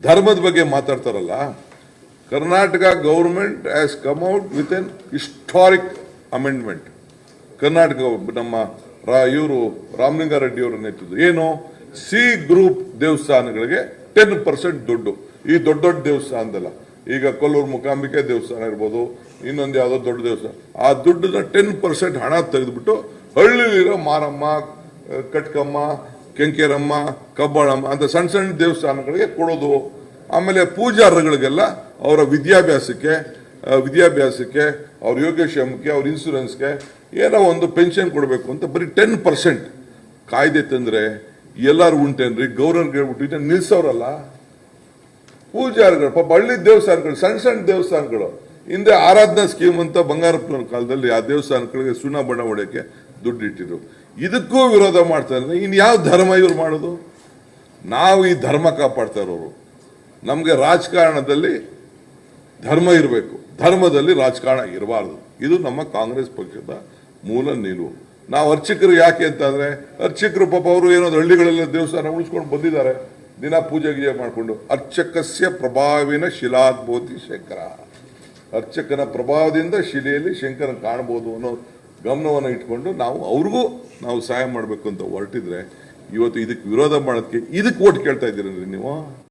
ಧರ್ಮದ ಬಗ್ಗೆ ಮಾತಾಡ್ತಾರಲ್ಲ, Karnataka government has come out with an historic amendment. Karnataka ನಮ್ಮ ಇವರು ರಾಮಲಿಂಗಾರೆಡ್ಡಿ ಅವರ ನೇತೃತ್ವ ಏನು, ಸಿ ಗ್ರೂಪ್ ದೇವಸ್ಥಾನಗಳಿಗೆ 10% ದುಡ್ಡು. ಈ ದೊಡ್ಡ ದೊಡ್ಡ ದೇವಸ್ಥಾನದಲ್ಲ, ಈಗ ಕೊಲ್ಲೂರು ಮೂಕಾಂಬಿಕೆ ದೇವಸ್ಥಾನ ಇರ್ಬೋದು, ಇನ್ನೊಂದು ಯಾವುದೋ ದೊಡ್ಡ ದೇವಸ್ಥಾನ, ಆ ದುಡ್ಡನ್ನ 10% ಹಣ ತೆಗೆದುಬಿಟ್ಟು ಹಳ್ಳಿಲಿರೋ ಮಾರಮ್ಮ, ಕಟ್ಕಮ್ಮ, ಕೆಂಕೇರಮ್ಮ, ಕಬ್ಬಾಳಮ್ಮ ಅಂತ ಸಣ್ಣ ಸಣ್ಣ ದೇವಸ್ಥಾನಗಳಿಗೆ ಕೊಡೋದು. ಆಮೇಲೆ ಪೂಜಾರಗಳಿಗೆಲ್ಲ ಅವರ ವಿದ್ಯಾಭ್ಯಾಸಕ್ಕೆ ಅವ್ರ ಯೋಗಕ್ಷೇಮಕ್ಕೆ, ಅವ್ರ ಇನ್ಸೂರೆನ್ಸ್ಗೆ ಏನೋ ಒಂದು ಪೆನ್ಷನ್ ಕೊಡಬೇಕು ಅಂತ ಬರೀ 10% ಕಾಯ್ದೆ ತಂದ್ರೆ ಎಲ್ಲಾರು ಉಂಟೇನ್ರಿ, ಗೌರ್ನರ್ಗೆ ಹೇಳ್ಬಿಟ್ಟು ನಿಲ್ಸವ್ರಲ್ಲ ಪೂಜಾರಿಗಳು. ಪಾಪ ಹಳ್ಳಿ ದೇವಸ್ಥಾನಗಳು, ಸಣ್ಣ ಸಣ್ಣ ದೇವಸ್ಥಾನಗಳು, ಹಿಂದೆ ಆರಾಧನಾ ಸ್ಕೀಮ್ ಅಂತ ಬಂಗಾರಪ್ಪನ ಕಾಲದಲ್ಲಿ ಆ ದೇವಸ್ಥಾನಗಳಿಗೆ ಸುಣ್ಣ ಬಣ್ಣ ಹೊಡೆಯಕ್ಕೆ ದುಡ್ಡು ಇಟ್ಟಿದ್ರು. ಇದಕ್ಕೂ ವಿರೋಧ ಮಾಡ್ತಾ ಇದ್ದಾರೆ. ಇನ್ನು ಯಾವ ಧರ್ಮ ಇವ್ರು ಮಾಡೋದು? ನಾವು ಈ ಧರ್ಮ ಕಾಪಾಡ್ತಾ ಇರೋರು. ನಮಗೆ ರಾಜಕಾರಣದಲ್ಲಿ ಧರ್ಮ ಇರಬೇಕು, ಧರ್ಮದಲ್ಲಿ ರಾಜಕಾರಣ ಇರಬಾರ್ದು. ಇದು ನಮ್ಮ ಕಾಂಗ್ರೆಸ್ ಪಕ್ಷದ ಮೂಲ ನಿಲುವು. ನಾವು ಅರ್ಚಕರು ಯಾಕೆ ಅಂತಂದ್ರೆ, ಅರ್ಚಕರು ಪಾಪ ಅವರು ಏನೋ ಹಳ್ಳಿಗಳೆಲ್ಲ ದೇವಸ್ಥಾನ ಉಳಿಸ್ಕೊಂಡು ಬಂದಿದ್ದಾರೆ, ದಿನ ಪೂಜೆ ಗೀಜೆ ಮಾಡಿಕೊಂಡು. ಅರ್ಚಕಸ್ಯ ಪ್ರಭಾವಿನ ಶಿಲಾದ್ಭೂತಿ ಶಂಕರ, ಅರ್ಚಕನ ಪ್ರಭಾವದಿಂದ ಶಿಲೆಯಲ್ಲಿ ಶಂಕರನ ಕಾಣಬಹುದು ಅನ್ನೋ ಗಮನವನ್ನು ಇಟ್ಕೊಂಡು ನಾವು ಅವ್ರಿಗೂ ನಾವು ಸಹಾಯ ಮಾಡಬೇಕು ಅಂತ ಹೊರಟಿದ್ರೆ, ಇವತ್ತು ಇದಕ್ಕೆ ವಿರೋಧ ಮಾಡೋದಕ್ಕೆ ಇದಕ್ಕೆ ಓಟ್ ಕೇಳ್ತಾ ಇದ್ದೀರಿ ನೀವು.